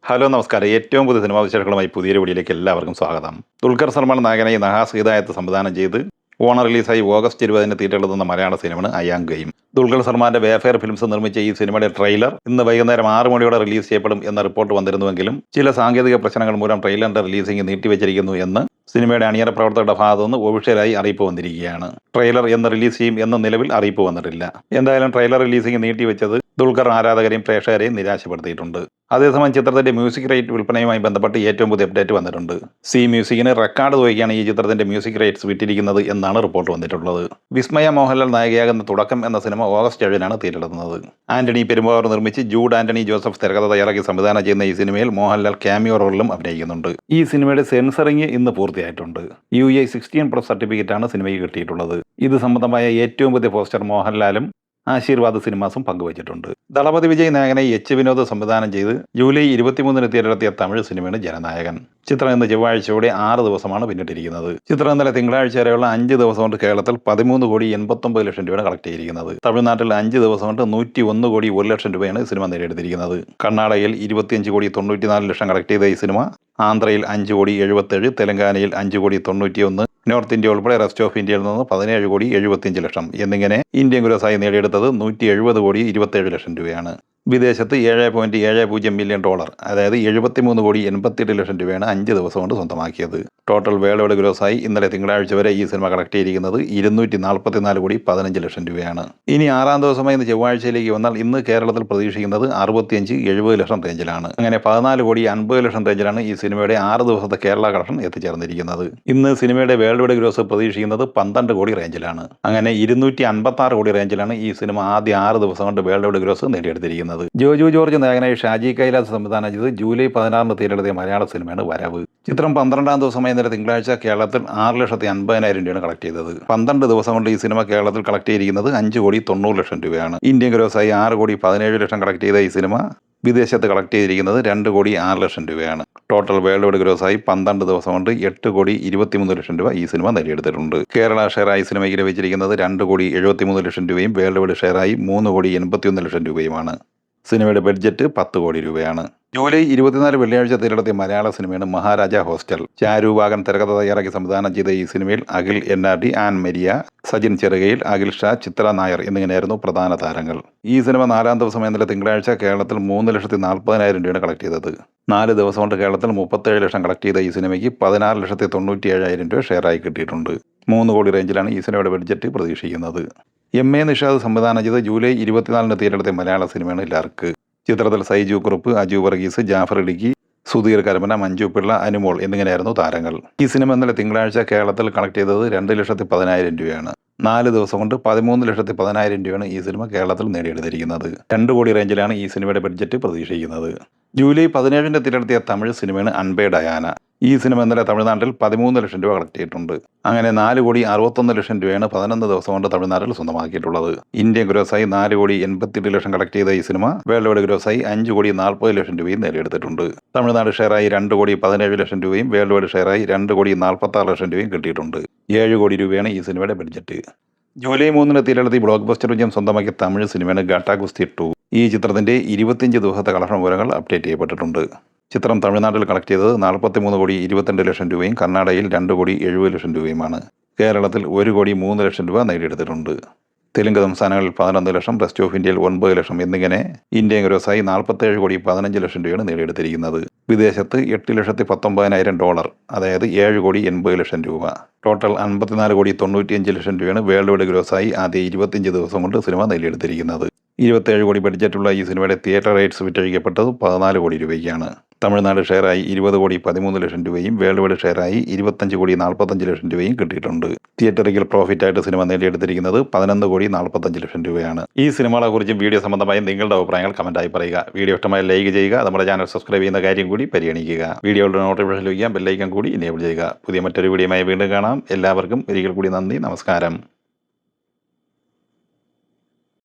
Hello നമസ്കാരം. ഏറ്റവും പുതിയ സിനിമാ വിശേഷങ്ങളുമായി പുതിയൊരു വീഡിയോയിലേക്ക് എല്ലാവർക്കും സ്വാഗതം. ദുൽഖർ സൽമാൻ നായകനായി നഹാസ് ഹിദായത്ത് സംവിധാനം ചെയ്ത് ഓണം റിലീസായി ഓഗസ്റ്റ് 20 തിയേറ്ററിലെത്തുന്ന മലയാള സിനിമയാണ് അയാങ് ഗെയിം. ദുൽഖർ സൽമാന്റെ വേഫെയർ ഫിലിംസ് നിർമ്മിച്ച ഈ സിനിമയുടെ ട്രെയിലർ ഇന്ന് വൈകുന്നേരം 6 മണിയോടെ റിലീസ് ചെയ്യപ്പെടും എന്ന റിപ്പോർട്ട് വന്നിരുന്നുവെങ്കിലും ചില സാങ്കേതിക പ്രശ്നങ്ങൾ മൂലം ട്രെയിലറിന്റെ റിലീസിംഗ് നീട്ടിവെച്ചിരിക്കുന്നു എന്ന് സിനിമയുടെ അണിയറ പ്രവർത്തകരുടെ ഭാഗത്തുനിന്ന് ഒഫീഷ്യലായി അറിയിപ്പ് വന്നിരിക്കുകയാണ്. ട്രെയിലർ എന്ന് റിലീസ് ചെയ്യും എന്ന നിലവിൽ അറിയിപ്പ് വന്നിട്ടില്ല. എന്തായാലും ട്രെയിലർ റിലീസിംഗ് നീട്ടിവെച്ചത് ദുൽഖർ ആരാധകരെയും പ്രേക്ഷകരെയും നിരാശപ്പെടുത്തിയിട്ടുണ്ട്. അതേസമയം ചിത്രത്തിന്റെ മ്യൂസിക് റൈറ്റ് വിൽപ്പനയുമായി ബന്ധപ്പെട്ട് ഏറ്റവും പുതിയ അപ്ഡേറ്റ് വന്നിട്ടുണ്ട്. സി മ്യൂസിക്കിന് റെക്കോർഡ് തുകയ്ക്കാണ് ഈ ചിത്രത്തിന്റെ മ്യൂസിക് റൈറ്റ്സ് വിറ്റിരിക്കുന്നത് എന്നാണ് റിപ്പോർട്ട് വന്നിട്ടുള്ളത്. വിസ്മയ മോഹൻലാൽ നായികയാകുന്ന തുടക്കം എന്ന സിനിമ ഓഗസ്റ്റ് 7 തിയേറ്ററിലെത്തുന്നത്. ആന്റണി പെരുമ്പാവൂർ നിർമ്മിച്ച് ജൂഡ് ആന്റണി ജോസഫ് തിരക്കഥ തയ്യാറാക്കി സംവിധാനം ചെയ്യുന്ന ഈ സിനിമയിൽ മോഹൻലാൽ ക്യാമിയോ റോളിലും അഭിനയിക്കുന്നുണ്ട്. ഈ സിനിമയുടെ സെൻസറിംഗ് ഇന്ന് പൂർത്തിയായിട്ടുണ്ട്. UI 16+ സർട്ടിഫിക്കറ്റാണ് സിനിമയ്ക്ക് കിട്ടിയിട്ടുള്ളത്. ഇത് സംബന്ധമായ ഏറ്റവും പുതിയ പോസ്റ്റർ മോഹൻലാലും ആശീർവാദ് സിനിമാസും പങ്കുവച്ചിട്ടുണ്ട്. ദളപതി വിജയ് നായകനായി വിനോദ് സംവിധാനം ചെയ്ത് ജൂലൈ 23 തിയേറ്ററിലെത്തിയ തമിഴ് സിനിമയാണ് ജനനായകൻ. ചിത്രം ഇന്ന് ചൊവ്വാഴ്ചയോടെ 6 ദിവസമാണ് പിന്നിട്ടിരിക്കുന്നത്. ചിത്രം ഇന്നലെ തിങ്കളാഴ്ച വരെയുള്ള 5 ദിവസം കൊണ്ട് കേരളത്തിൽ 13,89,00,000 രൂപയാണ് കളക്ട് ചെയ്തിരിക്കുന്നത്. തമിഴ്നാട്ടിൽ 5 ദിവസം കൊണ്ട് 101,01,00,000 രൂപയാണ് സിനിമ നേടിയെടുത്തിരിക്കുന്നത്. കർണാടകയിൽ 25,94,00,000 കളക്ട് ചെയ്ത ഈ സിനിമ ആന്ധ്രയിൽ 5,77,00,000, തെലങ്കാനയിൽ 5,91,00,000, നോർത്ത് ഇന്ത്യ ഉൾപ്പെടെ റെസ്റ്റ് ഓഫ് ഇന്ത്യയിൽ നിന്ന് 17,75,00,000 എന്നിങ്ങനെ ഇന്ത്യൻ ഗ്രോസായി നേടിയെടുത്തത് 170,27,00,000 രൂപയാണ്. വിദേശത്ത് $7.70 മില്യൺ, അതായത് 73,88,00,000 രൂപയാണ് 5 ദിവസം കൊണ്ട് സ്വന്തമാക്കിയത്. ടോട്ടൽ വേൾഡ് വൈഡ് ഗ്രോസായി ഇന്നലെ തിങ്കളാഴ്ച വരെ ഈ സിനിമ കളക്ട് ചെയ്തിരിക്കുന്നത് 244,15,00,000 രൂപയാണ്. ഇനി 6ാം ദിവസമായി ഇന്ന് ചൊവ്വാഴ്ചയിലേക്ക് വന്നാൽ ഇന്ന് കേരളത്തിൽ പ്രതീക്ഷിക്കുന്നത് 65-70 റേഞ്ചിലാണ്. അങ്ങനെ 14,50,00,000 റേഞ്ചിലാണ് ഈ സിനിമയുടെ 6 ദിവസത്തെ കേരള കളക്ഷൻ എത്തിച്ചേർന്നിരിക്കുന്നത്. ഇന്ന് സിനിമയുടെ വേൾഡ് വൈഡ് ഗ്രോസ് പ്രതീക്ഷിക്കുന്നത് 12 കോടി റേഞ്ചിലാണ്. അങ്ങനെ 256 കോടി റേഞ്ചിലാണ് ഈ സിനിമ ആദ്യ 6 ദിവസം കൊണ്ട് വേൾഡ് വൈഡ് ഗ്രോസ് നേടിയെടുത്തിരിക്കുന്നത്. ജോജു ജോർജ് നായകനായി ഷാജി കൈലാസ് സംവിധാനം ചെയ്ത് ജൂലൈ 16 തിയേറ്ററിലെത്തിയ മലയാള സിനിമയാണ് വരവ്. ചിത്രം 12ാം ദിവസമായി ഇന്നലെ തിങ്കളാഴ്ച കേരളത്തിൽ 6,50,000 രൂപയാണ് കളക്ട് ചെയ്തത്. 12 ദിവസം കൊണ്ട് ഈ സിനിമ കേരളത്തിൽ കളക്ട് ചെയ്തിരിക്കുന്നത് 5,90,00,000 രൂപയാണ്. ഇന്ത്യൻ ഗ്രോസായി 6,17,00,000 കളക്ട് ചെയ്ത ഈ സിനിമ വിദേശത്ത് കളക്ട് ചെയ്തിരിക്കുന്നത് 2,06,00,000 രൂപയാണ്. ടോട്ടൽ വേൾഡ് വൈഡ് ഗ്രോസായി 12 ദിവസം കൊണ്ട് 8,23,00,000 രൂപ ഈ സിനിമ നേടിയെടുത്തിട്ടുണ്ട്. കേരള ഷെയറായി സിനിമയ്ക്ക് ലഭിച്ചിരിക്കുന്നത് 2,73,00,000 രൂപയും വേൾഡ് വൈഡ് ഷെയറായി 3,81,00,000 രൂപയുമാണ്. സിനിമയുടെ ബഡ്ജറ്റ് 10 കോടി രൂപയാണ്. ജൂലൈ 24 വെള്ളിയാഴ്ച തിരഞ്ഞെടുത്ത മലയാള സിനിമയാണ് മഹാരാജ ഹോസ്റ്റൽ. ചാരു വാഗൻ തിരക്കഥ തയ്യാറാക്കി സംവിധാനം ചെയ്ത ഈ സിനിമയിൽ അഖിൽ NRD, ആൻ മരിയ, സജിൻ ചെറുകയിൽ, അഖിൽ ഷാ, ചിത്ര നായർ എന്നിങ്ങനെയായിരുന്നു പ്രധാന താരങ്ങൾ. ഈ സിനിമ 4ാം ദിവസം ഇന്നലെ തിങ്കളാഴ്ച കേരളത്തിൽ 3,40,000 രൂപയാണ് കളക്ട് ചെയ്തത്. 4 ദിവസം കൊണ്ട് കേരളത്തിൽ 37 ലക്ഷം കളക്ട് ചെയ്ത ഈ സിനിമയ്ക്ക് 16,97,000 രൂപ ഷെയറായി കിട്ടിയിട്ടുണ്ട്. 3 കോടി റേഞ്ചിലാണ് ഈ സിനിമയുടെ ബഡ്ജറ്റ് പ്രതീക്ഷിക്കുന്നത്. MA നിഷാദ് സംവിധാനം ചെയ്ത് ജൂലൈ 24 തിയേറ്ററിലെത്തിയ മലയാള സിനിമയാണ് ലർക്ക്. ചിത്രത്തിൽ സൈജു കുറുപ്പ്, അജു വർഗീസ്, ജാഫർ ഇടുക്കി, സുധീർ കരമന, മഞ്ജു പിള്ള, അനുമോൾ എന്നിങ്ങനെയായിരുന്നു താരങ്ങൾ. ഈ സിനിമ ഇന്നലെ തിങ്കളാഴ്ച കേരളത്തിൽ കളക്ട് ചെയ്തത് 2,10,000 രൂപയാണ്. 4 ദിവസം കൊണ്ട് 13,10,000 രൂപയാണ് ഈ സിനിമ കേരളത്തിൽ നേടിയെടുത്തിരിക്കുന്നത്. 2 കോടി റേഞ്ചിലാണ് ഈ സിനിമയുടെ ബഡ്ജറ്റ് പ്രതീക്ഷിക്കുന്നത്. ജൂലൈ 17 തിരഞ്ഞെടുത്തിയ തമിഴ് സിനിമയാണ് അൻപേ ഡയാന. ഈ സിനിമ ഇന്നലെ തമിഴ്നാട്ടിൽ 13 ലക്ഷം രൂപ കളക്ട് ചെയ്തിട്ടുണ്ട്. അങ്ങനെ 4,61,00,000 രൂപയാണ് 11 ദിവസം കൊണ്ട് തമിഴ്നാട്ടിൽ സ്വന്തമാക്കിയിട്ടുള്ളത്. ഇന്ത്യൻ ഗ്രോസായി 4,88,00,000 കളക്ട് ചെയ്ത ഈ സിനിമ വേൾഡ് വൈഡ് ഗ്രോസായി 5,40,00,000 രൂപയും നേടിയെടുത്തിട്ടുണ്ട്. തമിഴ്നാട് ഷെയറായി 2,17,00,000 രൂപയും വേൾഡ് വൈഡ് ഷെയറായി 2,46,00,000 രൂപയും കിട്ടിയിട്ടുണ്ട്. 7 കോടി രൂപയാണ് ഈ സിനിമയുടെ ബഡ്ജറ്റ്. ജൂലൈ 3 തിയേറ്ററിലെത്തി ബ്ലോക്ക് ബസ്റ്റർ വിജയം സ്വന്തമാക്കിയ തമിഴ് സിനിമയാണ് ഗാട്ടാ ഗുസ്തി 2. ഈ ചിത്രത്തിന്റെ 25 ദിവസത്തെ കളക്ഷൻ വിവരങ്ങൾ അപ്ഡേറ്റ് ചെയ്യപ്പെട്ടിട്ടുണ്ട്. ചിത്രം തമിഴ്നാട്ടിൽ കളക്ട് ചെയ്തത് 43,22,00,000 രൂപയും കർണാടകയിൽ 2,70,00,000 രൂപയുമാണ്. കേരളത്തിൽ 1,03,00,000 രൂപ നേടിയെടുത്തിട്ടുണ്ട്. തെലുങ്ക് സംസ്ഥാനങ്ങളിൽ 11 ലക്ഷം, റെസ്റ്റ് ഓഫ് ഇന്ത്യയിൽ 9 ലക്ഷം എന്നിങ്ങനെ ഇന്ത്യൻ ഗ്രോസായി 47,15,00,000 രൂപയാണ് നേടിയെടുത്തിരിക്കുന്നത്. വിദേശത്ത് $8,19,000, അതായത് 7,80,00,000 രൂപ. ടോട്ടൽ 54,95,00,000 രൂപയാണ് വേൾഡ് വൈഡ് ഗ്രോസായി ആദ്യ 25 ദിവസം കൊണ്ട് സിനിമ നേടിയെടുത്തിരിക്കുന്നത്. 27 കോടി ബഡ്ജറ്റുള്ള ഈ സിനിമയുടെ തിയേറ്റർ റൈറ്റ്സ് വിറ്റഴിക്കപ്പെട്ടത് 14 കോടി രൂപയ്ക്കാണ്. തമിഴ്നാട് ഷെയറായി 20,13,00,000 രൂപയും വേൾഡ് വൈഡ് ഷെയറായി 25,45,00,000 രൂപയും കിട്ടിയിട്ടുണ്ട്. തിയേറ്ററിൽ പ്രോഫിറ്റായിട്ട് സിനിമ നേടിയെടുത്തിരിക്കുന്നത് 11,45,00,000 രൂപയാണ്. ഈ സിനിമകളെ കുറിച്ചും വീഡിയോ സംബന്ധമായി നിങ്ങളുടെ അഭിപ്രായങ്ങൾ കമന്റായി പറയുക. വീഡിയോ ഇഷ്ടമായി ലൈക്ക് ചെയ്യുക. നമ്മുടെ ചാനൽ സബ്സ്ക്രൈബ് ചെയ്യുന്ന കാര്യം കൂടി പരിഗണിക്കുക. വീഡിയോയുടെ നോട്ടിഫിക്കേഷൻ ലഭിക്കാൻ ബെല്ലൈക്കൺ കൂടി എനേബിൾ ചെയ്യുക. പുതിയ മറ്റൊരു വീഡിയോയുമായി വീണ്ടും കാണാം. എല്ലാവർക്കും ഒരിക്കൽ കൂടി നന്ദി, നമസ്കാരം.